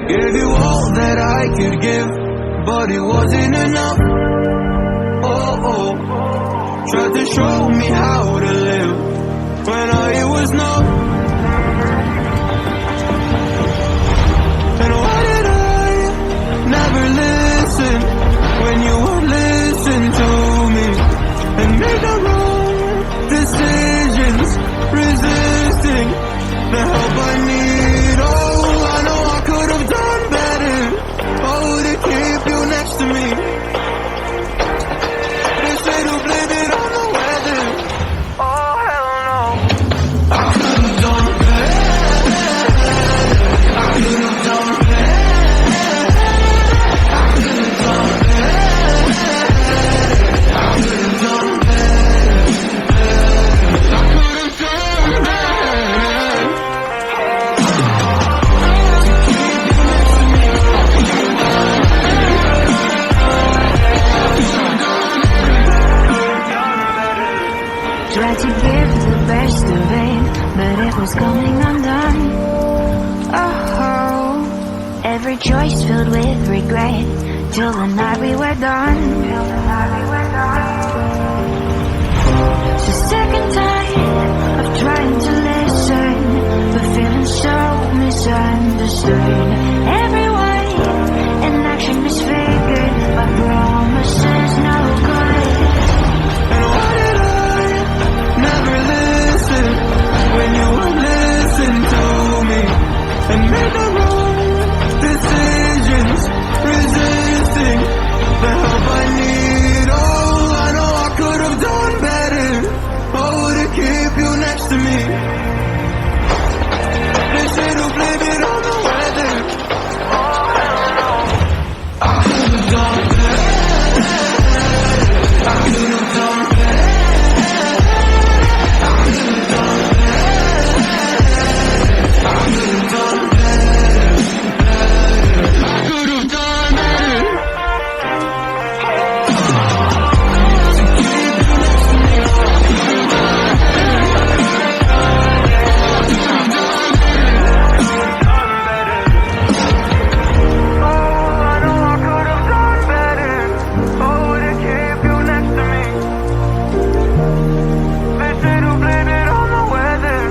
Gave you all that I could give, but it wasn't enough. Oh, oh. Tried to show me how to live when all it was no. And why did I never listen when you would listen to me and make the wrong decisions, resisting the help I need? Oh, I know I could have done better. Oh, to keep you next to me. They say to blame it on the weather. Oh, hell no. I could have done better. I could have done better. I could have done better. I could have done better. I could have done better. Tried to give the best of it, but it was coming undone. Oh, every choice filled with regret, till the night we were done. The second time of trying to listen, but feeling so misunderstood. Everyone in action misfigured, by promises no good. And why did I never listen when you would listen to me and make the wrong decisions, resisting the help I need? Oh, I know I could have done better. Oh, to keep you next to me. They say to blame it on the weather. Oh, hell no. I could have done better. I could have done better. I could have done better. I could have done better. I could have done better. To keep you next to me. I could have done better. Oh, I know I could have done better. Oh, to keep you next to me. They say to blame it on the weather.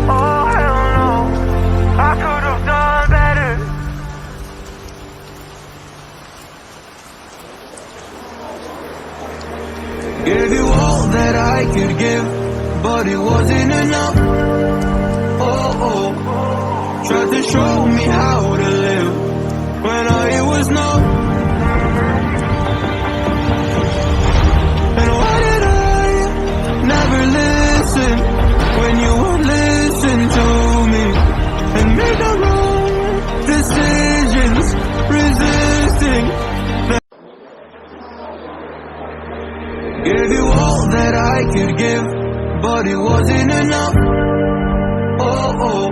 Oh, hell no. I could have done better. Gave you all that I could give, but it wasn't enough. Oh, oh. Tried to show me how to live when all it was no. And why did I never listen when you would listen to me and make the wrong decisions, resisting the. Gave you all that I could give, but it wasn't enough. Oh, oh.